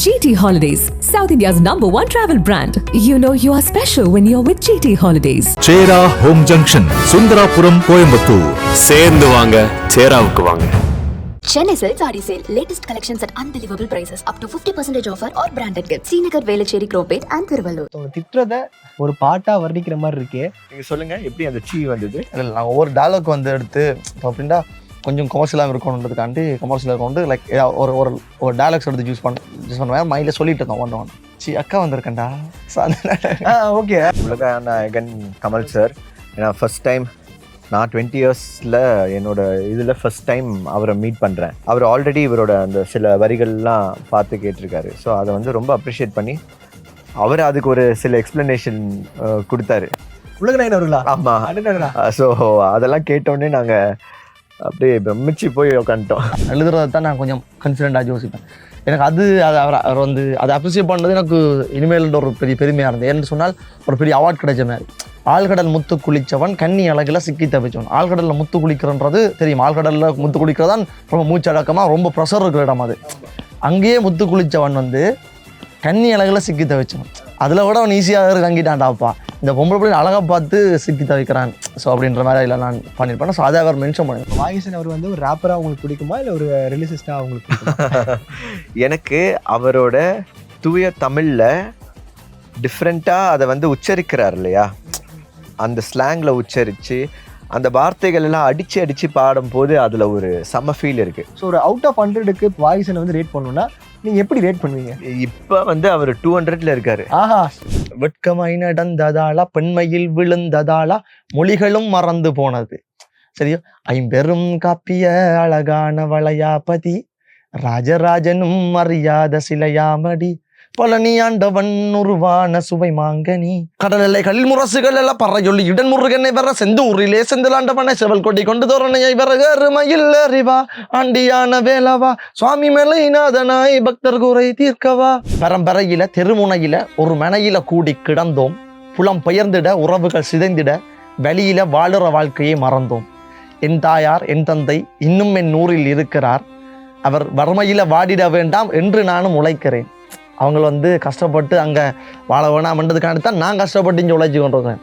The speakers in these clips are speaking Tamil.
GT Holidays, South India's #1 travel brand. You know you are special when you're with GT Holidays. சேரா ஹோம் ஜங்ஷன், சுந்தராபுரம், கோயம்புத்தூர். சேர்ந்து வாங்க, சேராவுக்கு வாங்க. Chennai Silk Saree Sale. Latest collections at unbelievable prices. Up to 50% offer or branded gifts. Srinagar, Velachery, Cropate and Thiruvallur. திட்டுறத ஒரு பாட்டா வர்ணிக்கிற மாதிரி இருக்கே. நீங்க சொல்லுங்க, எப்படி அந்த சீ வந்தது? இல்லை நான் ஒவ்வொரு டயலாக் வந்து எடுத்து அப்படின்னா கொஞ்சம் கமர்ஷியலாக இருக்கணுன்றதுக்காண்டி கமர்ஷியலாக கொண்டு லைக் ஒரு ஒரு ஒரு டயலாக்ஸ் எடுத்து யூஸ் பண்ணுவேன். மைண்டில் சொல்லிட்டு இருந்தோம் ஒன்று அக்கா வந்திருக்கேன்டா. ஓகே, உலக நாயகன் கமல் சார். ஏன்னா ஃபர்ஸ்ட் டைம் நான் 20 இயர்ஸில் என்னோட இதில் ஃபர்ஸ்ட் டைம் அவரை மீட் பண்ணுறேன். அவர் ஆல்ரெடி இவரோட அந்த சில வரிகள்லாம் பார்த்து கேட்டிருக்காரு. ஸோ அதை வந்து ரொம்ப அப்ரிஷியேட் பண்ணி அவர் அதுக்கு ஒரு சில எக்ஸ்ப்ளனேஷன் கொடுத்தாரு. உலக நாயகன் அவர்களா? ஆமாம். ஸோ அதெல்லாம் கேட்டோடனே நாங்கள் அப்படியே பிரமிச்சு போய் உட்காந்துட்டோம். எழுதுறதை தான் நான் கொஞ்சம் கான்ஃபிடென்ட்டாக யோசிப்பேன். எனக்கு அவர் வந்து அதை அப்ரிசியேட் பண்ணுறது எனக்கு இனிமேல் ஒரு பெரிய பெருமையாக இருந்தது. ஏன்னு சொன்னால் ஒரு பெரிய அவார்ட் கிடைச்ச மாதிரி. ஆழ்கடல் முத்து குளித்தவன் கன்னி அழகில் சிக்கி தப்பிச்சவன். ஆழ்கடலில் முத்து குளிக்கிறன்றது தெரியும். ஆழ்கடலில் முத்து குளிக்கிறதான் ரொம்ப மூச்சடக்கமாக ரொம்ப ப்ரெஷர் இருக்கிற இடம் அது. அங்கேயே முத்து குளித்தவன் வந்து கன்னி அழகில் சிக்கி தவிச்சவன். அதில் கூட அவன் ஈஸியாக தங்கிட்டான்டாப்பா. இந்த பொம்பளை பிள்ளை அழகாக பார்த்து சிக்கி தவிக்கிறான். ஸோ அப்படின்ற மாதிரி இல்லை நான் பண்ணியிருப்பேன். ஸோ அதை அவர் மென்ஷன் பண்ணுவேன். வாகிசன் அவர் வந்து ஒரு ரேப்பராக உங்களுக்கு பிடிக்குமா இல்லை ஒரு ரிலீசிஸ்டாக அவங்களுக்கு பிடிக்குமா? எனக்கு அவரோட தூய தமிழில் டிஃப்ரெண்ட்டாக அதை வந்து உச்சரிக்கிறார் இல்லையா, அந்த ஸ்லாங்கில் உச்சரித்து அந்த வார்த்தைகள் எல்லாம் அடித்து பாடும்போது அதில் ஒரு செம்ம ஃபீல் இருக்குது. ஸோ ஒரு அவுட் ஆஃப் 100க்கு வாகிசனை வந்து ரேட் பண்ணணும்னா நீங்கள் எப்படி ரேட் பண்ணுவீங்க? இப்போ வந்து அவர் 200ல் இருக்காரு. ஆஹா, வெட்கமாய் நடந்ததாளா, பெண்மையில் விழுந்ததாளா, மொழிகளும் மறந்து போனது. சரியோ, ஐம்பெரும் காப்பிய அழகான வளையாபதி, ராஜராஜனும் அறியாத சிலையாமடி, பழனியாண்டவன் உருவான சுவை மாங்கனி, கடல் எல்லைகளில் முரசுகள் எல்லாம் பறையொல்லி இடன் முருகனை வர செந்தூரிலே செந்திலாண்டவனை செவல் கொடி கொண்டு தோரணையை வரக அருமையில் அறிவா, ஆண்டியான வேலவா, சுவாமி மலைநாதனாய் பக்தர் குறை தீர்க்கவா. பரம்பரையில தெருமுனையில ஒரு மனையில கூடி கிடந்தோம், புலம் பெயர்ந்திட உறவுகள் சிதைந்திட வெளியில வாழுற வாழ்க்கையை மறந்தோம். என் தாயார் என் தந்தை இன்னும் என் ஊரில் இருக்கிறார், அவர் வறுமையில வாடிட வேண்டாம் என்று நானும் உழைக்கிறேன். அவங்க வந்து கஷ்டப்பட்டு அங்கே வாழ வேணாம்ன்றதுக்காண்டி தான் நான் கஷ்டப்பட்டு இங்கே உழைச்சி கொண்டிருக்கேன்.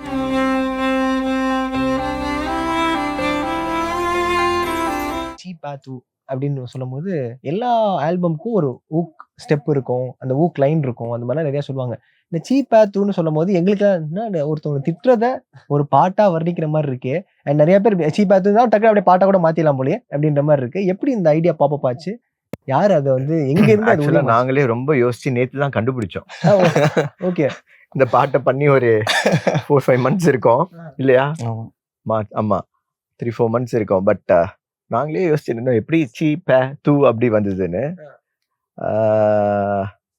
சீபாத்து அப்படின்னு சொல்லும் போது எல்லா ஆல்பம்க்கும் ஒரு ஊக் ஸ்டெப் இருக்கும், அந்த ஊக் லைன் இருக்கும், அந்த மாதிரிலாம் நிறையா சொல்லுவாங்க. இந்த சீபாத்துன்னு சொல்லும் போது எங்களுக்கு ஒருத்தவங்க திட்டுறத ஒரு பாட்டா வர்ணிக்கிற மாதிரி இருக்கு. அண்ட் நிறைய பேர் சீபாத்து தான் டக்குனு அப்படியே பாட்டா கூட மாத்திடலாம் போலயே அப்படின்ற மாதிரி இருக்கு. எப்படி இந்த ஐடியா பாப்பப் ஆச்சு? யார் அதை வந்து எங்க இருந்து? நாங்களே ரொம்ப யோசிச்சு நேற்று தான் கண்டுபிடிச்சோம். ஓகே, இந்த பாட்டை பண்ணி ஒரு 4-5 months இருக்கும் இல்லையா? ஆமா, 3-4 months இருக்கும். பட் நாங்களே யோசிச்சிருந்தோம் எப்படி சீ பே தூ அப்படி வந்ததுன்னு.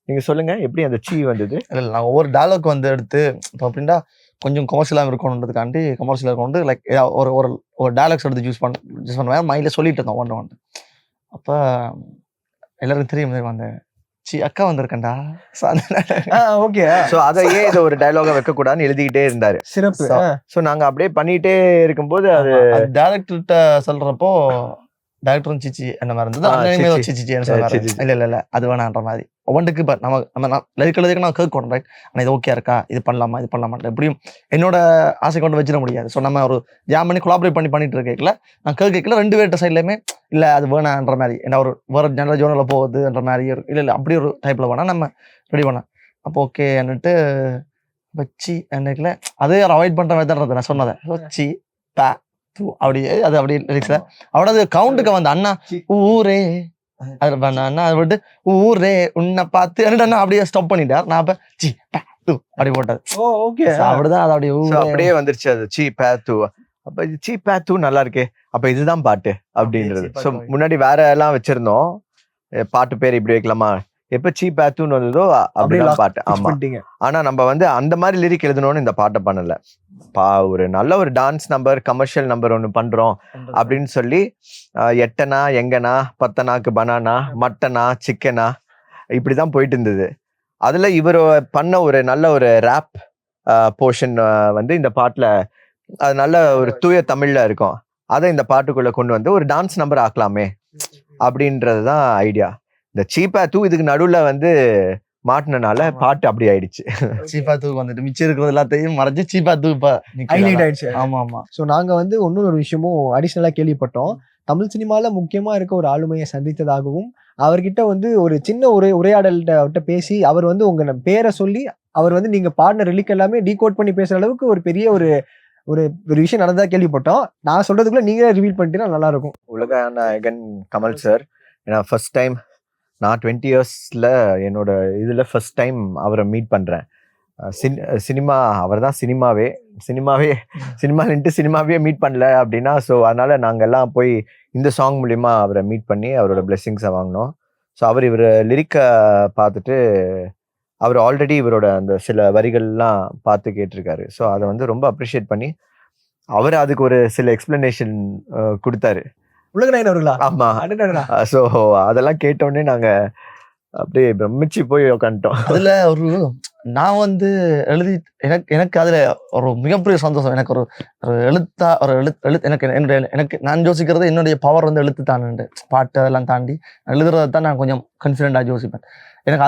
நீங்க சொல்லுங்க, எப்படி அந்த சீ வந்தது? இல்லை நான் ஒவ்வொரு டயலாக் வந்து எடுத்து அப்படின்னா கொஞ்சம் கமர்ஷியலாக இருக்கணுன்றதுக்காண்டி கமர்ஷியலாக கொண்டு லைக் ஒரு ஒரு ஒரு டயலாக்ஸ் எடுத்து யூஸ் பண்ணுவேன். மைண்டில் சொல்லிட்டு இருந்தோம் ஒன்று. அப்போ எல்லாருக்கும் தெரியும் அந்த அக்கா வந்திருக்கேன்டா. ஓகே, ஸோ அதையே இதை ஒரு டயலாக வைக்கக்கூடாதுன்னு எழுதிக்கிட்டே இருந்தாரு. சிறப்பு. ஸோ நாங்கள் அப்படியே பண்ணிட்டே இருக்கும்போது அது டேரக்டர்கிட்ட சொல்றப்போ டேரக்டரும் சிச்சி அந்த மாதிரி இருந்தது. சிச்சி இல்ல அது வேணான்ற மாதிரி ஒவ்வொன்றுக்கு நம்ம எழுதுக்கு நான் கேட்கணும். ரைட், ஆனால் இது ஓகே இருக்கா, இது பண்ணலாமா, இது பண்ணலாமா, எப்படியும் என்னோட ஆசை கொண்டு வச்சிட முடியாது. ஸோ நம்ம ஒரு ஜாம் பண்ணி கொலாபரேட் பண்ணிட்டு இருக்கல, நான் கேட்கல 2 பேர்ட்ட சைட்லையுமே இல்லை அது வேணான்ற மாதிரி, என்ன ஒரு வேறு ஜெனரல் ஜோனில் போகுதுன்ற மாதிரி இல்லை அப்படி ஒரு டைப்பில் வேணால் நம்ம ரெடி பண்ணேன். அப்போ ஓகே என்னட்டு வச்சு என்னைக்குல அதே அவாய்ட் பண்ணுற மாதிரி தான் நான் சொன்னதை வச்சு பே தூ அப்படியே அது அப்படி லிரிக்ஸில் அவட அது கவுண்டுக்கு வந்து அண்ணா ஊரே அது பண்ண அண்ணா அதை விட்டு ஊரே உன்னை பார்த்து அண்ணா அப்படியே ஸ்டாப் பண்ணிட்டார். நான் அப்போ சி பே தூ அப்படி போட்டது. ஓகே, அப்படிதான் அது அப்படியே வந்துருச்சு. அது சீ பே தூ. அப்ப இது சீ பே தூ நல்லா இருக்கே, அப்ப இதுதான் பாட்டு அப்படின்றது. ஸோ முன்னாடி வேற எல்லாம் வச்சிருந்தோம், பாட்டு பேர் இப்படி வைக்கலாமா, எப்ப சீ பே தூன்னு வந்ததோ அப்படிலாம் பாட்டு. ஆமா, ஆனா நம்ம வந்து அந்த மாதிரி லிரிக் எழுதணும்னு இந்த பாட்டை பண்ணல. ஒரு நல்ல ஒரு டான்ஸ் நம்பர், கமர்ஷியல் நம்பர் ஒன்று பண்றோம் அப்படின்னு சொல்லி எட்டனா எங்கனா பத்தனாக்கு பனானா மட்டனா சிக்கனா இப்படிதான் போயிட்டு இருந்தது. அதுல இவர் பண்ண ஒரு நல்ல ஒரு ரேப் போர்ஷன் வந்து இந்த பாட்டுல அது நல்ல ஒரு தூய தமிழ்ல இருக்கும். அதை இந்த பாட்டுக்குள்ள கொண்டு வந்து ஒரு டான்ஸ் நம்பர் ஆக்கலாமே அப்படின்றது தான் ஐடியா. இந்த சீப்பா தூ இதுக்கு நடுவுல வந்து மாட்டினால பாட்டு அப்படி ஆயிடுச்சு. சீப்பா தூக்கு வந்துட்டு மிச்சம் இருக்கிறது எல்லாத்தையும் மறைச்சு சீப்பா தூ இப்ப ஹைலைட் ஆயிடுச்சு. ஆமா ஆமா. ஸோ நாங்க வந்து இன்னொரு விஷயமும் அடிஷ்னலா கேள்விப்பட்டோம். தமிழ் சினிமால முக்கியமா இருக்க ஒரு ஆளுமையை சந்தித்ததாகவும், அவர்கிட்ட வந்து ஒரு சின்ன உரையாடல்கிட்ட பேசி அவர் வந்து உங்க பேரை சொல்லி அவர் வந்து நீங்க பாடின ரிலிக் எல்லாமே டீகோட் பண்ணி பேசுற அளவுக்கு ஒரு பெரிய ஒரு ஒரு விஷயம் நடந்ததா கேள்விப்பட்டோம். நான் சொல்றதுக்குள்ள நீங்களே ரிவீல் பண்ணிட்டீங்கன்னா நல்லா இருக்கும். உலக நாயகன் கமல் சார், ஏன்னா ஃபர்ஸ்ட் டைம் நான் 20 இயர்ஸ்ல என்னோட இதுல ஃபர்ஸ்ட் டைம் அவரை மீட் பண்றேன். சினிமா அவர் தான் சினிமாவின்ட்டு சினிமாவே மீட் பண்ணல அப்படின்னா, ஸோ அதனால நாங்கள் எல்லாம் போய் இந்த சாங் மூலிமா அவரை மீட் பண்ணி அவரோட பிளெஸிங்ஸை வாங்கினோம். ஸோ இவர் லிரிக்கை பார்த்துட்டு அவர் ஆல்ரெடி இவரோட அந்த சில வரிகள்லாம் பார்த்து கேட்டிருக்காரு. ஸோ அதை வந்து ரொம்ப அப்ரிஷியேட் பண்ணி அவர் அதுக்கு ஒரு சில எக்ஸ்பிளனேஷன் கொடுத்தாரு. உலகநாயகன் அவர்களா? ஆமா. ஸோ அதெல்லாம் கேட்டோடனே நாங்க அப்படியே பிரமிச்சு போய் உட்காந்துட்டோம். அதுல நான் வந்து எனக்கு அதுல ஒரு மிகப்பெரிய சந்தோஷம். எனக்கு எனக்கு நான் யோசிக்கிறது என்னுடைய பவர் வந்து எழுத்து தானே, பாட்டு அதெல்லாம் தாண்டி எழுதுறதை தான் நான் கொஞ்சம் கான்ஃபிடென்டா யோசிப்பேன். எனக்கு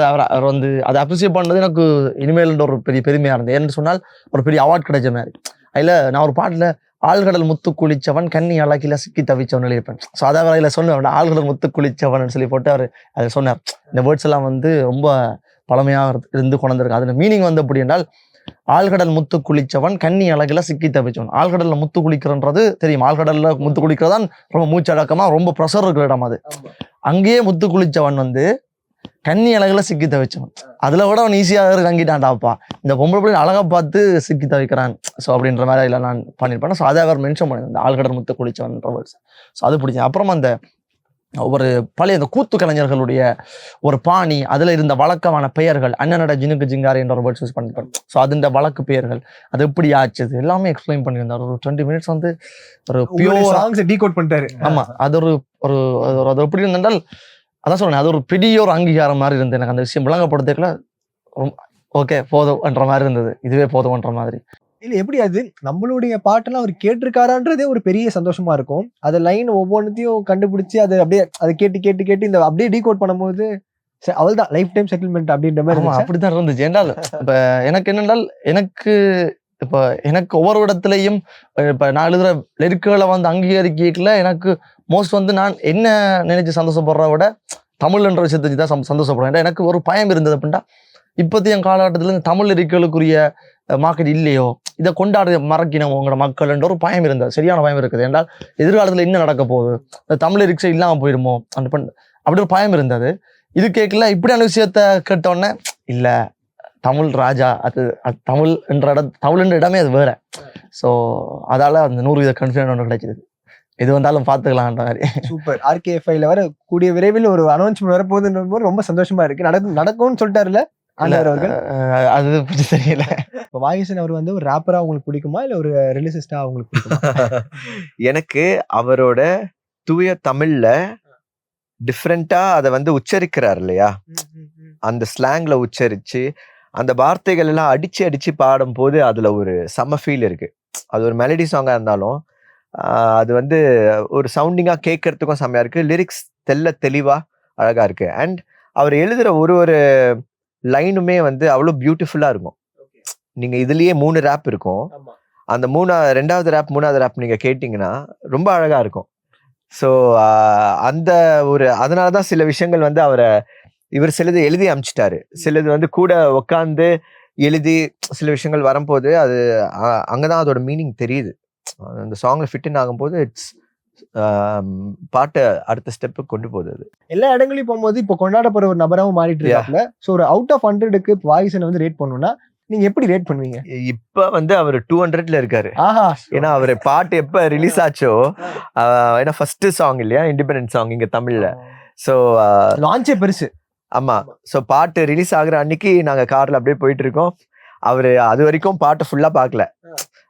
அவர் வந்து அதை அப்ரிசியேட் பண்ணது எனக்கு இனிமேல் ஒரு பெரிய பெருமையா இருந்தது. ஏன்னு சொன்னால் ஒரு பெரிய அவார்ட் கிடைச்ச மாதிரி. அதுல நான் ஒரு பாட்டுல ஆழ்கடல் முத்து குளிச்சவன் கண்ணி அழகில சிக்கி தவிச்சவன் எழுதியிருப்பேன். ஸோ அதாவது அதில் சொன்னேன் ஆழ்கடல் முத்து குளிச்சவன் சொல்லி போட்டு அவர் அதை சொன்னார். இந்த வேர்ட்ஸ் எல்லாம் வந்து ரொம்ப பழமையாக இருந்து கொண்டிருக்கு. அதுல மீனிங் வந்து அப்படி என்றால், ஆழ்கடல் முத்து குளிச்சவன் கண்ணி அழகில சிக்கி தவிச்சவன். ஆழ்கடல்ல முத்து குளிக்கிறன்றது தெரியும். ஆழ்கடல்ல முத்து குளிக்கிறதான் ரொம்ப மூச்சடக்கமா ரொம்ப ப்ரெஷர் இருக்கிற இடம். அது அங்கேயே முத்து குளிச்சவன் வந்து கண்ணி அழகுல சிக்கி தவிச்சவன். அதுல கூட அவன் ஈஸியாக தங்கிட்டான்டாப்பா, இந்த பொம்பளை பிள்ளை அழகா பார்த்து சிக்கி தவிக்கிறான். ஸோ அப்படின்ற மாதிரி அதில் நான் பண்ணியிருப்பேன். ஸோ அதை அவர் மென்ஷன் பண்ணியிருந்தேன், இந்த ஆழ்கடல் முத்து குளிச்சவன்ற வேர்ட்ஸ். ஸோ அது பிடிச்சேன். அப்புறமா அந்த ஒரு பழைய அந்த கூத்து கலைஞர்களுடைய ஒரு பாணி, அதுல இருந்த வழக்கமான பெயர்கள், அண்ணனோட ஜினுக்கு ஜிங்காரி என்ற ஒரு வேர்ட்ஸ் யூஸ் பண்ணிருப்பேன். ஸோ அதுன்ற வழக்கு பெயர்கள் அது எப்படி ஆச்சுது எல்லாமே எக்ஸ்பிளைன் பண்ணியிருந்தார். ஒரு 20 மினிட்ஸ் வந்து ஒரு பியூர் டீகோட் பண்ணிட்டாரு. ஆமா, அது அது எப்படி இருந்தால் அதான் சொல்றேன், அது ஒரு பெரிய ஒரு அங்கீகாரம் மாதிரி இருந்தது. எனக்கு அந்த விஷயம் விளங்கப்படுத்தல ஓகே போதும்ன்ற மாதிரி இருந்தது. இதுவே போதும்ன்ற மாதிரி. இல்ல எப்படி அது நம்மளுடைய பாட்டெல்லாம் அவர் கேட்டிருக்காரான்றதே ஒரு பெரிய சந்தோஷமா இருக்கும். அது லைன் ஒவ்வொன்றையும் கண்டுபிடிச்சு அதை அப்படியே அதை கேட்டு இந்த அப்படியே டீகோட் பண்ணும்போது அவள்தான் லைஃப் டைம் செட்டில்மெண்ட் அப்படின்ற மாதிரி அப்படித்தான் இருந்துச்சு. என்றால் இப்ப எனக்கு என்னென்றால் எனக்கு ஒவ்வொரு இடத்துலையும் இப்ப நான் எழுதுற லிரிக்குகளை வந்து அங்கீகரிக்கல. எனக்கு மோஸ்ட் வந்து நான் என்ன நினைச்சு சந்தோஷப்படுறத விட தமிழ் என்ற விஷயத்தை தான் சந்தோஷப்படுறேன். எனக்கு ஒரு பயம் இருந்தது அப்படின்னா, இப்போதைய காலகட்டத்துல இந்த தமிழ் லிரிக்குகளுக்குரிய மார்க்கெட் இல்லையோ, இதை கொண்டாடு மறக்கணும் உங்களோட மக்கள் என்ற ஒரு பயம் இருந்தது. சரியான பயம் இருக்குது. என்றால் எதிர்காலத்துல என்ன நடக்க போகுது, இந்த தமிழ் லிரிக்ஸை இல்லாம போயிருமோ அப்படி ஒரு பயம் இருந்தது. இது கேட்கல. இப்படியான விஷயத்த கேட்டோடனே இல்ல, தமிழ் ராஜா, அது தமிழ் என்ற இடமே அது வேற. ஸோ அதால அந்த 100% கான்ஃபிடென்ட் ஒன்று கிடைச்சிது. எது வந்தாலும் பார்த்துக்கலான்ற மாதிரி. சூப்பர். RKFIல வர கூடிய விரைவில் ஒரு அனௌன்ஸ்மெண்ட் வரப்போகுதுன்ற போது ரொம்ப சந்தோஷமா இருக்கு. நடக்கும்னு சொல்லிட்டாருல அவர்கள், அது பற்றி தெரியல. இப்போ வாகிசன் அவர் வந்து ஒரு ராப்பரா உங்களுக்கு பிடிக்குமா இல்ல ஒரு ரிலிசிஸ்டா உங்களுக்கு பிடிக்குமா? எனக்கு அவரோட தூய தமிழ்ல டிஃப்ரெண்டா அதை வந்து உச்சரிக்கிறார் இல்லையா, அந்த ஸ்லாங்ல உச்சரிச்சு அந்த வார்த்தைகள் எல்லாம் அடிச்சு பாடும் போது அதுல ஒரு செம்ம ஃபீல் இருக்கு. அது ஒரு மெலடி சாங்கா இருந்தாலும் அது வந்து ஒரு சவுண்டிங்கா கேட்கறதுக்கும் செம்மையா இருக்கு. லிரிக்ஸ் தெளிவா அழகா இருக்கு. அண்ட் அவர் எழுதுற ஒரு லைனுமே வந்து அவ்வளவு பியூட்டிஃபுல்லா இருக்கும். நீங்க இதுலயே 3 ரேப் இருக்கும். அந்த 2வது ரேப் 3வது ரேப் நீங்க கேட்டீங்கன்னா ரொம்ப அழகா இருக்கும். ஸோ அந்த அதனாலதான் சில விஷயங்கள் வந்து இவர் சிலது எழுதி அனுப்பிச்சிட்டாரு. சிலது வந்து கூட உக்காந்து எழுதி சில விஷயங்கள் வரும்போது அது அங்கதான் அதோட மீனிங் தெரியுது. அந்த சாங்ல ஃபிட் ஆகும்போது பாட்டை அடுத்த ஸ்டெப்புக்கு கொண்டு போகுது. அது எல்லா இடங்களையும் போகும்போது இப்போ கொண்டாடப்படுற ஒரு நபராகவும் மாறிட்டு இருக்காப்ல. ஸோ ஒரு அவுட் ஆஃப் 100க்கு வாகிசனை வந்து ரேட் பண்ணணும்னா நீங்க எப்படி ரேட் பண்ணுவீங்க? இப்ப வந்து அவர் 200ல இருக்காரு. ஏன்னா அவரு பாட்டு எப்ப ரிலீஸ் ஆச்சோ, ஏன்னா ஃபர்ஸ்ட் சாங் இல்லையா, இண்டிபெண்டன்ட் சாங் இங்க தமிழ்ல. ஸோ லான்ச்சே பெருசு. ஆமா. ஸோ பாட்டு ரிலீஸ் ஆகுற அன்னைக்கு நாங்க கார்ல அப்படியே போயிட்டு இருக்கோம். அவரு அது வரைக்கும் பாட்டு ஃபுல்லா பாக்கல.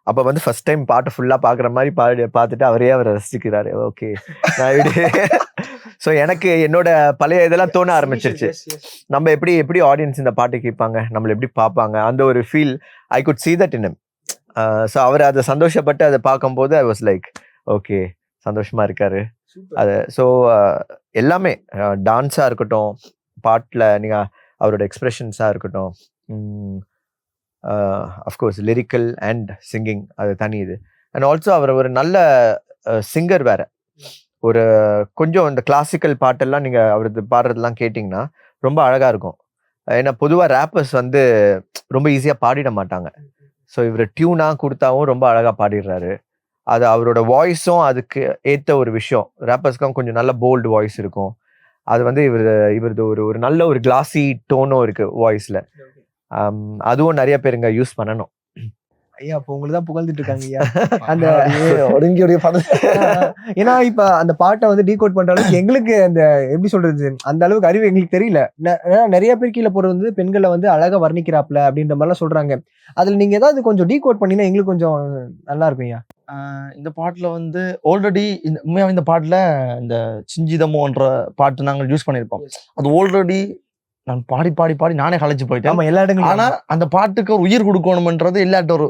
அப்ப வந்து ஃபர்ஸ்ட் டைம் பாட்டு ஃபுல்லா பாக்குற மாதிரி பார்த்துட்டு அவரே அவரை ரசிக்கிறாரு. ஓகே. ஸோ எனக்கு என்னோட பழைய இதெல்லாம் தோண ஆரம்பிச்சிருச்சு. நம்ம எப்படி ஆடியன்ஸ் இந்த பாட்டு கேட்பாங்க, நம்மள எப்படி பார்ப்பாங்க, அந்த ஒரு feel I could see that in him. So அவர் அதை சந்தோஷப்பட்டு அதை பார்க்கும்போது ஐ வாஸ் லைக் ஓகே, சந்தோஷமா இருக்காரு. அது ஸோ எல்லாமே டான்ஸாக இருக்கட்டும், பாட்டில் நீங்கள் அவரோட எக்ஸ்பிரஷன்ஸாக இருக்கட்டும், அஃப்கோர்ஸ் லிரிக்கல் அண்ட் சிங்கிங் அது தனி இது. அண்ட் ஆல்சோ அவர் ஒரு நல்ல சிங்கர் வேற. ஒரு கொஞ்சம் இந்த கிளாசிக்கல் பாட்டெல்லாம் நீங்கள் அவரது பாடுறதெல்லாம் கேட்டிங்கன்னா ரொம்ப அழகாக இருக்கும். ஏன்னா பொதுவாக ரேப்பர்ஸ் வந்து ரொம்ப ஈஸியாக பாடிட மாட்டாங்க. ஸோ இவர் டியூனாக கொடுத்தாவும் ரொம்ப அழகாக பாடிடுறாரு. அது அவரோட வாய்ஸும் அதுக்கு ஏற்ற ஒரு விஷயம். ரேப்பர்ஸ்க்கும் கொஞ்சம் நல்ல போல்டு வாய்ஸ் இருக்கும். அது வந்து இவரது ஒரு நல்ல ஒரு கிளாசி டோனும் இருக்கு வாய்ஸ்ல. அதுவும் நிறைய பேருங்க யூஸ் பண்ணணும். ஐயா அப்போ உங்களுக்கு தான் புகழ்ந்துட்டு இருக்காங்க ஐயா. அந்த ஒடுங்கியுடைய ஏன்னா இப்ப அந்த பாட்டை வந்து டீகோட் பண்ற அளவுக்கு எங்களுக்கு அந்த எப்படி சொல்றது அந்த அளவுக்கு அறிவு எங்களுக்கு தெரியல. நிறைய பேர் கீழே போறது வந்து பெண்களை வந்து அழகா வர்ணிக்கிறாப்ல அப்படின்ற மாதிரிலாம் சொல்றாங்க. அதுல நீங்க ஏதாவது கொஞ்சம் டீகோட் பண்ணினா எங்களுக்கு கொஞ்சம் நல்லா இருக்கும் ஐயா. இந்த பாட்டுல வந்து ஆல்ரெடி உண்மையாக இந்த பாட்டுல இந்த சிஞ்சிதமோன்ற பாட்டு நாங்கள் யூஸ் பண்ணியிருப்போம். அது ஆல்ரெடி நான் பாடி பாடி பாடி நானே கலைச்சு போயிட்டேன். ஆமா எல்லா இடங்களும். ஆனா அந்த பாட்டுக்கு ஒரு உயிர் கொடுக்கணும்ன்றது எல்லாட்ட ஒரு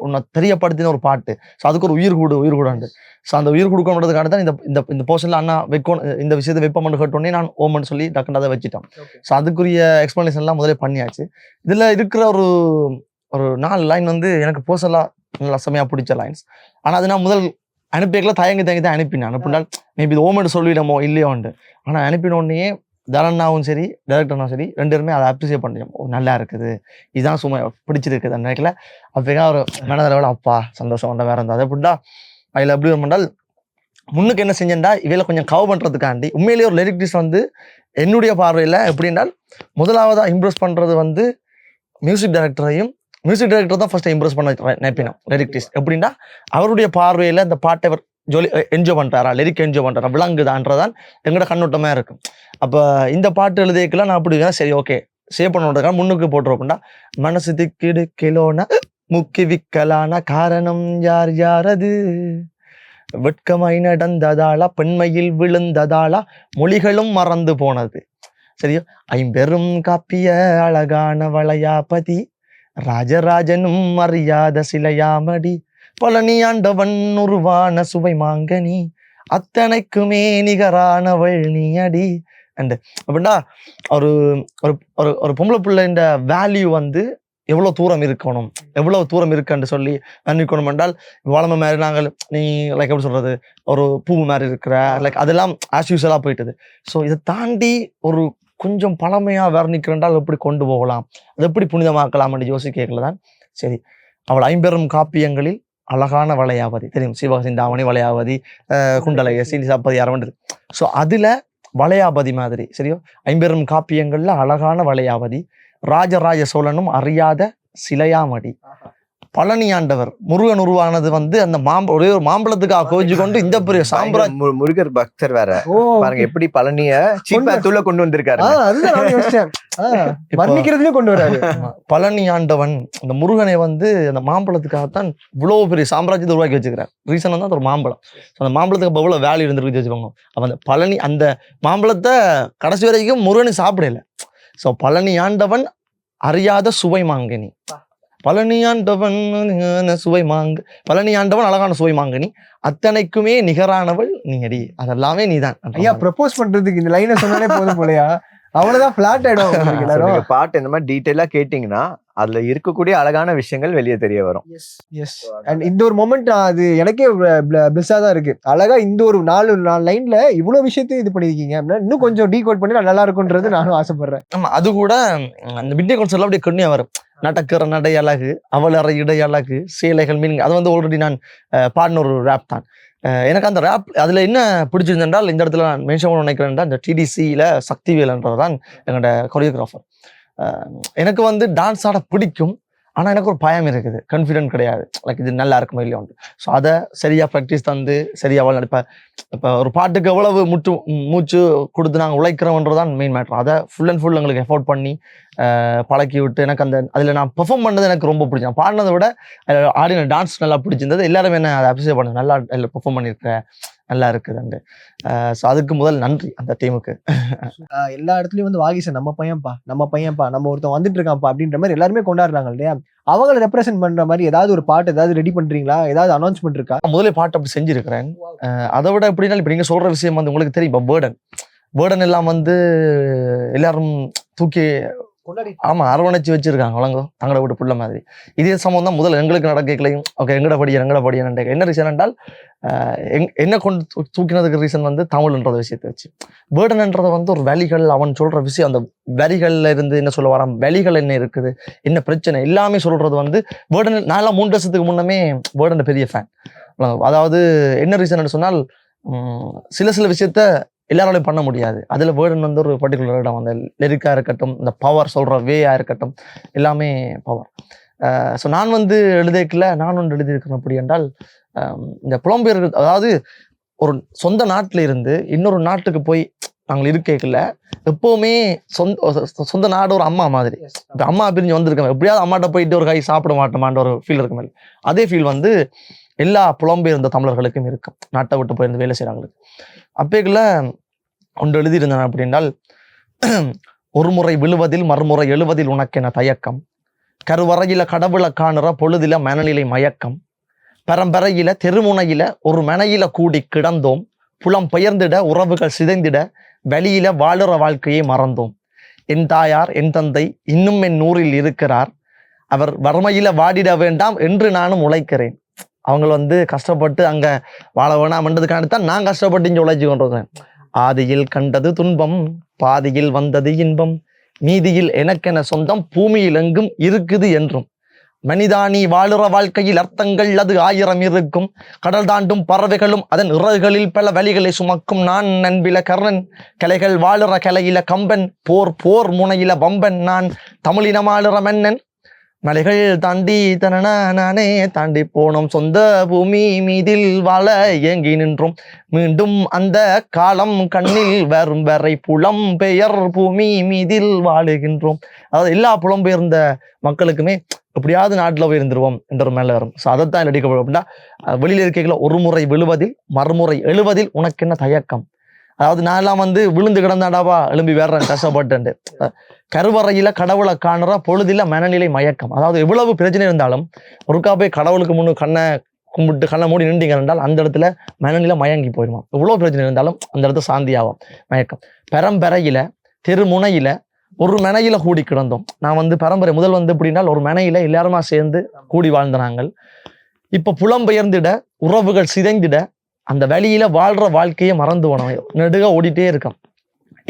உன்னை தெரியப்படுத்தின ஒரு பாட்டு. ஸோ அதுக்கு ஒரு உயிர் கூடாண்டு. ஸோ அந்த உயிர் கொடுக்கணுன்றதுக்காக தான் இந்த போர்ஷன்ல அண்ணா வைக்கணும், இந்த விஷயத்தை வைப்போம்னு கேட்டோடனே நான் ஓமன்னு சொல்லி டக்குன்னு அதை வச்சுட்டேன். ஸோ அதுக்குரிய எக்ஸ்பிளனேஷன்லாம் முதலே பண்ணியாச்சு. இதுல இருக்கிற ஒரு 4 லைன் வந்து எனக்கு பர்சனலா நல்லா செமையா பிடிச்ச லைன்ஸ். ஆனா அது நான் முதல் அனுப்பியக்கல தயங்கி தான் அனுப்பினேன். அனுப்பினால் மேபி இது ஓமன்னு சொல்லிவிடமோ இல்லையோண்டு. ஆனா அனுப்பினோடனே தரண்ணாவும் சரி டைரக்டர்னாவும் சரி 2 பேருமே அதை அப்ரிசியேட் பண்ணிட்டோம். நல்லா இருக்குது, இதுதான் சும்மா பிடிச்சிருக்குது அந்த நினைக்கல. அப்போ ஒரு மனதளவில் அப்பா சந்தோஷம் வேற இருந்தது. அதை எப்படின்னா அதில் எப்படி பண்ணால் முன்னுக்கு என்ன செஞ்சேன்டா இவையில கொஞ்சம் கவர் பண்றதுக்காண்டி உண்மையிலேயே ஒரு லிரிக்டிஸ்ட் வந்து என்னுடைய பார்வையில் எப்படின்னால் முதலாவதாக இம்ப்ரெஸ் பண்றது வந்து மியூசிக் டைரக்டர் தான் ஃபர்ஸ்ட் இம்ப்ரெஸ் பண்ண நினைப்பினோம். லிரிக்டிஸ்ட் எப்படின்னா அவருடைய பார்வையில் இந்த பாட்டை ஜோலி என்ஜாய் பண்ணுறாரா, லிரிக் என்ஜாய் பண்ணுறாரா, விளங்குதான்றதான் எங்களோட கண்ணோட்டமாக இருக்கும். அப்போ இந்த பாட்டு எழுதிக்கலாம் நான் அப்படி சரி ஓகே சேவ் பண்ணுறதுக்காக முன்னுக்கு போட்டுருப்போம்டா. மனசு திக்கிடு கிலோனா முக்கி விக்கலான காரணம் யாரது, வெட்கமாய் நடந்ததாளா, பெண்மையில் விழுந்ததாளா, மொழிகளும் மறந்து போனது. சரியோ, ஐம்பெரும் காப்பிய அழகான வளையாபதி, ராஜராஜனும் அறியாத சிலையாமடி, பழனியாண்டவன் உருவான சுவை மாங்கனி, அத்தனைக்குமே நிகரானவள் நீ அடி. அண்ட் அப்படின்னா ஒரு ஒரு பொம்பளை பிள்ளை இந்த வேல்யூ வந்து எவ்வளோ தூரம் இருக்கணும், எவ்வளவு தூரம் இருக்குன்னு சொல்லி அன்னிக்கணும் என்றால் வளமை மாதிரி நாங்கள் நீ லைக் எப்படி சொல்றது ஒரு பூ மாதிரி இருக்கிற லைக் அதெல்லாம் ஆஸ் யூஸ்வலாக போயிட்டது. ஸோ இதை தாண்டி ஒரு கொஞ்சம் பழமையாக வர்ணிக்கிறேன்டால் எப்படி கொண்டு போகலாம், அது எப்படி புனிதமாக்கலாம் என்று யோசிக்கல தான் சரி அவள் ஐம்பெரும் காப்பியங்களில் அழகான வளையாவதி தெரியும், சிவகாசிந்தாமணி வளையாவதி, குண்டலகேசி, சப்பதி அரவண்டு. ஸோ அதுல வளையாபதி மாதிரி சரியோ ஐம்பெரும் காப்பியங்கள்ல அழகான வளையாவதி, ராஜராஜ சோழனும் அறியாத சிலையாமடி, பழனியாண்டவர் முருகன் உருவானது வந்து அந்த ஒரே ஒரு மாம்பழத்துக்காக கோவிச்சு கொண்டு இந்த பெரிய சாம்ராஜ் முருகர் பக்தர் வேற பாருங்க எப்படி பழனிய சீப்பாத்தூள கொண்டு வந்திருக்காரு. கொண்டு வராரு. பழனியாண்டவன் அந்த முருகனை வந்து அந்த மாம்பழத்துக்காகத்தான் இவ்வளவு பெரிய சாம்ராஜ்யத்தை உருவாக்கி வச்சுக்கிறார். ரீசன் வந்து ஒரு மாம்பழம். அந்த மாம்பழத்துக்கு எவ்வளவு வேல்யூ இருந்திருக்கு வச்சுக்கோங்க. அவன் அந்த பழனி அந்த மாம்பழத்தை கடைசி வரைக்கும் முருகனை சாப்பிடல. ஸோ பழனியாண்டவன் அறியாத சுவை மாங்கனி, பழனியாண்டவன் அழகான சுவை மாங்கனி, அத்தனைக்குமே நிகரானவள் நீ அடி, அதெல்லாமே நீதான். ஐயா ப்ரப்போஸ் பண்றதுக்கு இந்த லைனை சொன்னாலே போதும் போலையா, அவ்வளவுதான் பிளாட் ஆயிடும். பாட்டு இந்த மாதிரி டீட்டெயிலா கேட்டீங்கன்னா அதுல இருக்கக்கூடிய அழகான விஷயங்கள் வெளியே தெரிய வரும். இந்த ஒரு மொமெண்ட் அது எனக்கே பிளஸ்ஸா தான் இருக்கு. அழகா இந்த ஒரு 4 லைன்ல இவ்வளவு விஷயத்தையும் இது பண்ணிருக்கீங்க அப்படின்னா இன்னும் கொஞ்சம் டீகோட் பண்ணி நல்லா இருக்கும்ன்றது நானும் ஆசைப்படுறேன். ஆமா, அது கூட அந்த விட்னி கான்செப்ட்ல அப்படியே கண்ணியா வரும். நடக்கிற நடை அழகு, அவளற இடை அழகு, சேலைகள் மீனிங், அது வந்து ஆல்ரெடி நான் பாடின ஒரு ரேப் தான். எனக்கு அந்த ரேப் அதுல என்ன பிடிச்சிருந்தால் இந்த இடத்துல நான் மென்ஷன் பண்ண நினைக்கிறேன், இந்த டிடிசியில சக்திவேலன்றவர் தான் என்னோட கொரியோகிராஃபர். எனக்கு வந்து டான்ஸ் ஆட பிடிக்கும், ஆனால் எனக்கு ஒரு பயம் இருக்குது, கான்ஃபிடென்ட் கிடையாது, லைக் இது நல்லா இருக்குமா இல்லையா. ஸோ அதை சரியாக ப்ராக்டிஸ் தந்து சரியாக அவள் நடிப்பேன். இப்போ ஒரு பாட்டுக்கு எவ்வளவு மூச்சு கொடுத்து நாங்கள் உழைக்கிறோன்றதான் மெயின் மேட்டர். அதை ஃபுல் அண்ட் ஃபுல் எங்களுக்கு எஃபோர்ட் பண்ணி பழக்கி விட்டு எனக்கு அதில் நான் பெர்ஃபார்ம் பண்ணது எனக்கு ரொம்ப பிடிச்சேன். பாடினதை விட ஆடின டான்ஸ் நல்லா பிடிச்சிருந்தது. எல்லாருமே என்ன அதை அப்ரிசியேட் பண்ணது, நல்லா அதில் பெர்ஃபார்ம் பண்ணியிருக்கேன், நல்லா இருக்குதுண்டு. ஸோ அதுக்கு முதல் நன்றி அந்த டீமுக்கு. எல்லா இடத்துலயும் வந்து வாகிசன் நம்ம பையன்பா நம்ம ஒருத்தன் வந்துட்டு இருக்கான்ப்பா அப்படின்ற மாதிரி எல்லாருமே கொண்டாடுறாங்க இல்லையா? அவங்களை ரெப்ரசென்ட் பண்ற மாதிரி ஏதாவது ஒரு பாட்டு ஏதாவது ரெடி பண்றீங்களா? ஏதாவது அனௌன்ஸ்மெண்ட் இருக்கா? முதலே பாட்டு அப்படி செஞ்சிருக்கிறேன். அதை விட எப்படின்னா இப்ப நீங்க சொல்ற விஷயம் வந்து உங்களுக்கு தெரியும். இப்போ பேர்டன் எல்லாம் வந்து எல்லாரும் தூக்கி ஆமா அரவணைச்சு வச்சிருக்காங்க வழங்க தங்களை விட்டு புள்ள மாதிரி. இதே சம்பவம் தான் முதல்ல எங்களுக்கு நடக்கலையும். ஓகே எங்கட படியன் என்ன ரீசன் என்றால் என்ன கொண்டு தூக்கினதுக்கு ரீசன் வந்து தமிழ்ன்ற விஷயத்தை வச்சு. பேர்டன்ன்றதை வந்து ஒரு வலிகள் அவன் சொல்ற விஷயம், அந்த வரிகள்ல இருந்து என்ன சொல்ல வரான், வலிகள் என்ன இருக்குது, என்ன பிரச்சனை எல்லாமே சொல்றது வந்து பேர்டன். நான் 3 வருஷத்துக்கு முன்னமே பேர்டன் பெரிய ஃபேன். அதாவது என்ன ரீசன் சொன்னால் சில விஷயத்த எல்லாராலையும் பண்ண முடியாது. அதுல பேர்டன் வந்து ஒரு பர்டிகுலர் இடம், அந்த லிரிக்கா இருக்கட்டும், இந்த பவர் சொல்ற வேயா இருக்கட்டும், எல்லாமே பவர். ஸோ நான் வந்து நான் ஒன்று எழுதியிருக்கிறேன். அப்படி என்றால் இந்த புலம்பெயர்கள், அதாவது ஒரு சொந்த நாட்டில இருந்து இன்னொரு நாட்டுக்கு போய் நாங்கள் இருக்கல, எப்பவுமே சொந்த நாடு ஒரு அம்மா மாதிரி. இப்போ அம்மா பிரிஞ்சு வந்திருக்கோம், எப்படியாவது அம்மாட்ட போயிட்டு ஒரு கை சாப்பிட மாட்டோமான்ற ஒரு ஃபீல் இருக்கு மேலே. அதே ஃபீல் வந்து எல்லா புலம்பெயர்ந்த தமிழர்களுக்கும் இருக்கும், நாட்டை விட்டு போயிருந்து வேலை செய்யறவங்களுக்கு. அப்பேக்குள்ள ஒன்று எழுதியிருந்தேன். அப்படின்னால் ஒரு முறை விழுவதில் மறுமுறை எழுவதில் உனக்கென தயக்கம், கருவறையில கடவுளை காணுற பொழுதில மனநிலை மயக்கம், பரம்பரையில தெருமுனையில ஒரு மனையில கூடி கிடந்தோம், புலம் பெயர்ந்திட உறவுகள் சிதைந்திட வெளியில வாழுற வாழ்க்கையை மறந்தோம், என் தாயார் என் தந்தை இன்னும் என் ஊரில் இருக்கிறார், அவர் வறுமையில வாடிட வேண்டாம் என்று நானும் உழைக்கிறேன். அவங்க வந்து கஷ்டப்பட்டு அங்க வாழ வேணாம்ன்றதுக்காகத்தான் நான் கஷ்டப்பட்டு இங்க உழைச்சி கொண்டிருக்கேன். ஆதியில் கண்டது துன்பம் பாதியில் வந்தது இன்பம், மீதியில் எனக்கென சொந்தம் பூமியில் எங்கும் இருக்குது என்றும், மனிதானி வாழுற வாழ்க்கையில் அர்த்தங்கள் அது 1000 இருக்கும், கடல் தாண்டும் பறவைகளும் அதன் இறகுகளில் பல வழிகளை சுமக்கும், நான் நண்பில கர்ணன் கலைகள் வாழுற கலையில கம்பன், போர் முனையில வம்பன், நான் தமிழினமாளுற மன்னன், மலைகள் தாண்டி நானே தாண்டி போனோம், சொந்த பூமி மீதில் வாழ ஏங்கி நின்றோம், மீண்டும் அந்த காலம் கண்ணில் வரும் வரை புலம் பெயர் பூமி மீதில் வாழுகின்றோம். அதாவது எல்லா புலம்பெயர்ந்த மக்களுக்குமே எப்படியாவது நாட்டில் போய் இருந்துருவோம் என்ற ஒரு மேலே வரும். ஸோ அதைத்தான் அடிக்கப்படும். அப்படின்னா வெளியில இருக்கைகளை ஒரு முறை விழுவதில் மறுமுறை எழுவதில் உனக்கு என்ன தயக்கம், அதாவது நான் எல்லாம் வந்து விழுந்து கிடந்தாடாவா எழும்பி வேறேன் கஷ்டப்பட்டு, கருவறையில கடவுளை காணுற பொழுதில மனநிலை மயக்கம். அதாவது எவ்வளவு பிரச்சனை இருந்தாலும் ஒருக்கா போய் கடவுளுக்கு முன்னு கண்ணை கும்பிட்டு கண்ணை மூடி நின்றீங்க என்றால் அந்த இடத்துல மனநிலை மயங்கி போயிடுமா. எவ்வளவு பிரச்சனை இருந்தாலும் அந்த இடத்துல சாந்தியாகும் மயக்கம். பரம்பரையில தெருமுனையில ஒரு மெனையில கூடி கிடந்தோம். நான் வந்து பரம்பரை முதல் வந்து எப்படின்னா ஒரு மெனையில எல்லாருமா சேர்ந்து கூடி வாழ்ந்த நாங்கள். இப்ப புலம்பெயர்ந்திட உறவுகள் சிதைந்திட அந்த வழியில வாழ்ற வாழ்க்கையை மறந்து போனோம், நெடுக ஓடிட்டே இருக்கோம்.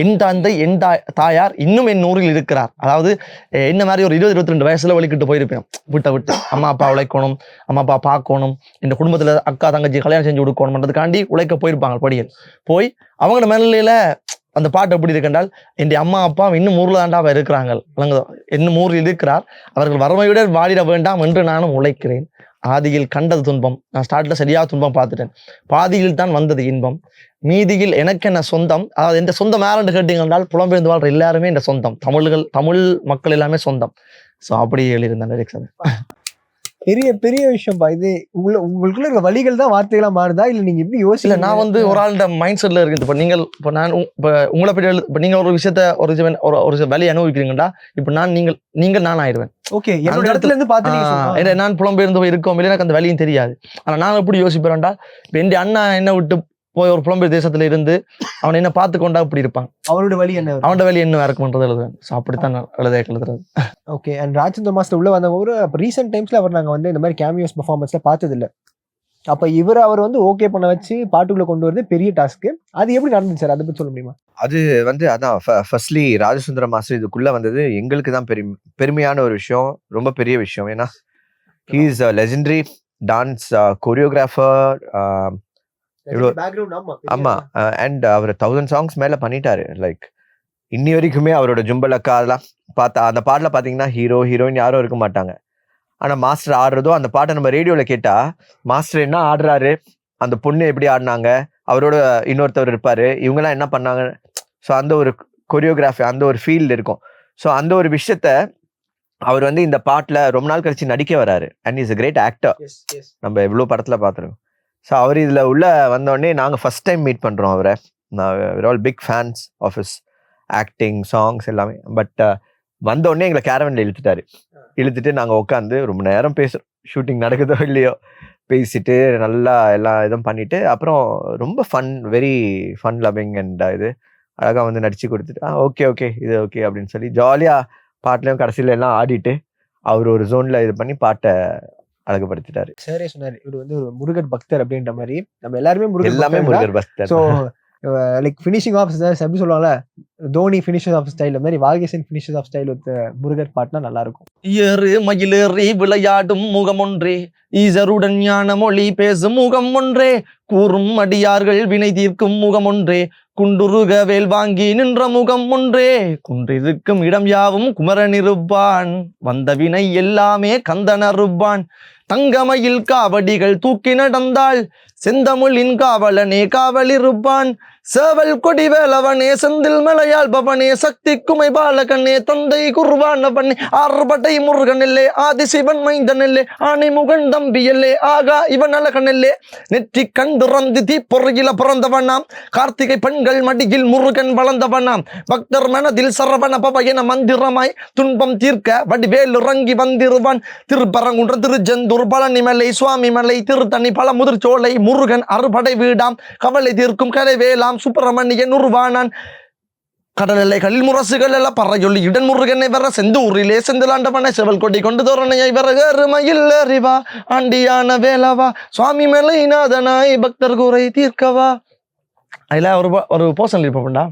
என் தந்தை என் தாயார் இன்னும் என் ஊரில் இருக்கிறார். அதாவது என்ன மாதிரி ஒரு 20-22 வயசுல வலிக்கிட்டு போயிருப்பேன், விட்டு அம்மா அப்பா உழைக்கணும், அம்மா அப்பா பார்க்கணும், இந்த குடும்பத்துல அக்கா தங்கச்சி கல்யாணம் செஞ்சு கொடுக்கணும்ன்றதுக்காண்டி உழைக்க போயிருப்பாங்க படிகள். போய் அவங்களோட மேலையில அந்த பாட்டு எப்படி இருக்குன்றால், என் அம்மா அப்பா இன்னும் ஊர்ல தாண்டாவா இருக்கிறாங்க, இன்னும் ஊரில் இருக்கிறார், அவர்கள் வறுமையுடன் வாடிட வேண்டாம் என்று நானும் உழைக்கிறேன், ஆதியில் கண்டது துன்பம், நான் ஸ்டார்ட்ல சரியா துன்பம் பார்த்துட்டேன், பாதியில் தான் வந்தது இன்பம், மீதியில் எனக்கென்ன சொந்தம். அதாவது எந்த சொந்தம் யாருன்னு கேட்டீங்க என்றால் புலம்பெயர்ந்து வாழ்ற எல்லாருமே இந்த சொந்தம், தமிழ் மக்கள் எல்லாமே சொந்தம். ஸோ அப்படி எழுதியிருந்தேன் லிரிக்ஸ். பெரிய பெரிய விஷயம்ப்பா இது. உங்களுக்குள்ள இருக்க வழிகள் தான் வார்த்தைகளா மாறுதா, இல்ல நீங்க எப்படி யோசிக்கல? நான் வந்து ஒரு ஆளுட மைண்ட் செட்ல இருக்குது. இப்போ நீங்கள் இப்போ நான் இப்போ உங்களை பற்றி இப்போ நீங்க ஒரு விஷயத்த ஒரு வழி அனுபவிக்கிறீங்களா, இப்போ நீங்கள் நான் ஆயிடுவேன். ஓகே, என்னோட இடத்துல இருந்து பாத்து நான் புலம்பெயர்ந்து போய் இருக்கோம் இல்லை, எனக்கு அந்த வழியும் தெரியாது. ஆனா நான் எப்படி யோசிப்பேன்டா, இப்போ என் அண்ணா என்ன விட்டு போய் ஒரு புலம்பெயர் தேசத்துல இருந்து அவன் என்ன பார்த்து கொண்டா இப்படி இருப்பான், அவனோட வழி என்ன இருக்கும்ன்றது எழுதுவேன். ஸோ அப்படித்தான் எழுதுறது. ஓகே. அண்ட் ராஜேந்திர மாஸ்டர் உள்ள வந்த ஒரு ரீசெண்ட் டைம்ஸ்ல அவர் நாங்க வந்து இந்த மாதிரி கேமியோஸ் பெர்ஃபார்மன்ஸ்ல பார்த்தது இல்லை. அப்ப அவர் வந்து ஓகே பண்ண வச்சு பாட்டுக்குள்ள கொண்டு வரது பெரிய டாஸ்க். அது எப்படி நடந்துச்சு சார், அதை பத்தி சொல்ல முடியுமா? அது வந்து அதான் ஃபர்ஸ்ட்லி ராஜசுந்தர மாஸ்டர் இதுக்குள்ள வந்தது எங்களுக்கு தான் பெருமையான ஒரு விஷயம், ரொம்ப பெரிய விஷயம். ஏன்னா he is a legendary dance choreographer. ஆமா, அண்ட் அவர் 1000 songs மேல பண்ணிட்டாரு. லைக் இன்னி வரைக்குமே அவரோட ஜும்பலக்கா அதெல்லாம் பார்த்தா அந்த பாட்டுல பாத்தீங்கன்னா ஹீரோயின் யாரும் இருக்க மாட்டாங்க. ஆனா மாஸ்டர் ஆடுறதோ அந்த பாட்டை நம்ம ரேடியோல கேட்டா மாஸ்டர் என்ன ஆடுறாரு, அந்த பொண்ணு எப்படி ஆடினாங்க, அவரோட இன்னொருத்தவர் இருப்பாரு, இவங்கெல்லாம் என்ன பண்ணாங்க. ஸோ அந்த ஒரு கொரியோகிராஃபி, அந்த ஒரு ஃபீல்டு இருக்கும். ஸோ அந்த ஒரு விஷயத்த அவர் வந்து இந்த பாட்டுல ரொம்ப நாள் கழிச்சு நடிக்க வராரு. And is a great actor. நம்ம எவ்வளவு படத்துல பாத்துருக்கோம். ஸோ அவர் இதில் உள்ள வந்தோடனே நாங்கள் ஃபர்ஸ்ட் டைம் மீட் பண்ணுறோம் அவரை. we're all big fans of his acting, songs எல்லாமே. பட் வந்தோடனே எங்களை கேரவனில் இழுத்துட்டு நாங்கள் உட்காந்து ரொம்ப நேரம் பேசுகிறோம். ஷூட்டிங் நடக்குதோ இல்லையோ பேசிட்டு நல்லா எல்லாம் இதுவும் பண்ணிட்டு அப்புறம் ரொம்ப வெரி ஃபன் லவ்விங் அண்ட் இது அழகாக வந்து நடிச்சு கொடுத்துட்டு ஓகே இது ஓகே அப்படின்னு சொல்லி ஜாலியாக பாட்டுலையும் கடைசியில எல்லாம் ஆடிட்டு அவர் ஒரு ஜோன்ல இது பண்ணி பாட்டை அழகுபடுத்திட்டாரு. சாரே சொன்னாரு இவர் வந்து ஒரு முருகர் பக்தர் அப்படின்ற மாதிரி. நம்ம எல்லாருமே எல்லாமே முருகர் பக்தர். ஸோ லைக் ஃபினிஷிங் ஆஃப் எப்படி சொல்லுவாங்கல்ல, தோனி ஃபினிஷஸ் ஆஃப் ஸ்டைல் மாதிரி வாகேசன் finishes of style with Murugar பாட்டுனா நல்லா இருக்கும். ஏறு மயிலேறி விளையாடும் முகம் ஒன்றே, ஈசருடன் ஞான மொழி பேசும் முகம் ஒன்றே, கூறும் அடியார்கள் வினை தீர்க்கும் முகம் ஒன்றே, குண்டுருக வேல் வாங்கி நின்ற முகம் ஒன்றே, குன்றிருக்கும் இடம் யாவும் குமரன் இருப்பான், வந்த வினை எல்லாமே கந்தன் அறுப்பான், தங்கமயில் காவடிகள் தூக்கி நடந்தாள், செந்தமிழின் காவலனே காவலிருப்பான், சேவல் கொடி வேலவனே செந்தில் மலையாள் பவனே, சக்தி குமை பாலகனே தந்தை குர்வானவனே, ஆறுபடை முருகனில்லே ஆதிசிவன் மைந்தனில்லே, ஆனை முகன் தம்பியல்லே ஆகா இவன் அழகனில்லே, நெற்றி கண்டு ரந்தி தீப்பொறையில பிறந்தவனாம், கார்த்திகை பெண்கள் மடியில் முருகன் வளர்ந்தவனாம், பக்தர் மனதில் சரவண பவயன மந்திரமாய் துன்பம் தீர்க்க வடிவேல் இறங்கி வந்திருவான், திருப்பரங்குன்ற திருச்செந்தூர் பழனிமலை சுவாமி மலை திருத்தணி பல முதிர்ச்சோலை, முருகன் அறுபடை வீடாம், கவலை தீர்க்கும் கலைவேலாம் சுப்பிரமணியன் உருவானான், கடல் எல்லைகளில் முரசுகள் எல்லாம் பறையொலி இடன் முருகனை வர செந்தூரிலே செந்திலாண்டவனை செவல் கொடி கொண்டு தோரணையை வர ஏறுமையில் அறிவா ஆண்டியான வேலவா சுவாமி மலை நாதனாய் பக்தர் குறை தீர்க்கவா. அதில் ஒரு போர்ஷன் இருப்பா,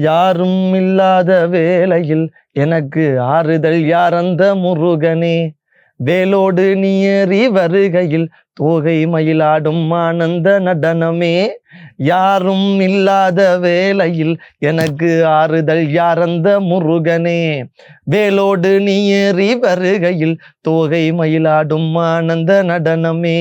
யாரும் இல்லாத வேளையில் எனக்கு ஆறுதல் யார் அந்த முருகனே, வேலோடு நீ ஏறி வருகையில் தோகை மயிலாடும் ஆனந்த நடனமே, யாரும் இல்லாத வேளையில் எனக்கு ஆறுதல் யார் அந்த முருகனே, வேலோடு நீ ஏறி வருகையில் தோகை மயிலாடும் ஆனந்த நடனமே,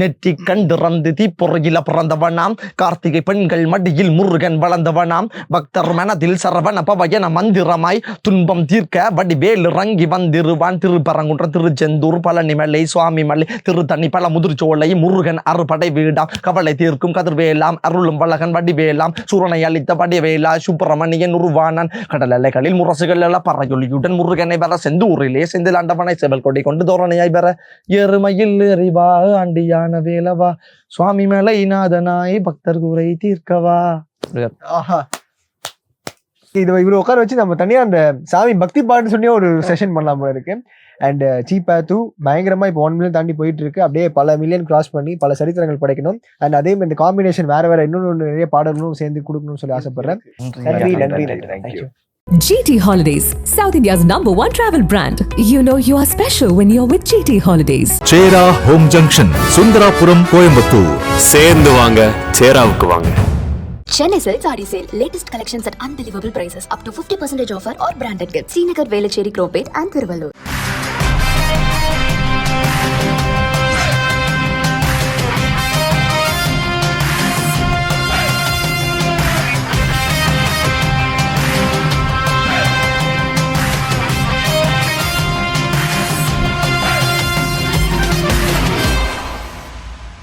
நெற்றி கண்டு ரந்து தீப்பொறையில பிறந்தவனாம், கார்த்திகை பெண்கள் மடியில் முருகன் வளர்ந்தவனாம், பக்தர் மனதில் சரவண பவயன மந்திரமாய் துன்பம் தீர்க்க வடிவேல் இறங்கி வந்திருவான், திருப்பரங்குன்ற திருச்செந்தூர் பழனிமலை சுவாமி மலை திருத்தணி பல முதிர்ச்சோலை, முருகன் அறுபடை வீடாம், கவலை தீர்க்கும் கதிர்வேலாம், அருளும் வளகன் வடிவேலாம், சூரனை அளித்த வடிவேலா சுப்பிரமணியன் உருவானான், கடல் எல்லைகளில் முரசுகள் எல்லாம் பறையொலியுடன் முருகனை வர செந்தூரிலே செந்திலாண்டவனை செவல் கொடி கொண்டு தோரணையாய் பெற ஏறுமையில் எறிவா ஆண்டி யான வேலவா சுவாமி மலை நாதனாய் பக்தர் குறை தீர்க்கவா. ஆஹா, இது இவ்வளவு உட்கார வச்சு நம்ம தனியா அந்த சாமி பக்தி பாட்டுன்னு சொல்லி ஒரு செஷன் பண்ணலாம் போல இருக்கு. அண்ட் சீப்பாத்து பயங்கரமா இப்போ 1 மில்லியன் தாண்டி போயிட்டு இருக்கு. அப்படியே பல மில்லியன் கிராஸ் பண்ணி பல சரித்திரங்கள் படைக்கணும். அண்ட் அதே மாதிரி இந்த காம்பினேஷன் வேற இன்னொன்று நிறைய பாடல்களும் சேர்ந்து கொடுக்கணும்னு சொல்லி ஆசைப்படுறேன். நன்றி. Thank you. GT Holidays, South India's #1 travel brand. You know you are special when you're with GT Holidays. சேரா ஹோம் ஜங்ஷன், சுந்தராபுரம், கோயம்புத்தூர். சேர்ந்து வாங்க, சேராவுக்கு வாங்க. Chennai Silk Saree Sale. Latest collections at unbelievable prices. Up to 50% offer or branded gifts. Srinagar, Velachery, Cropate and Thiruvallur.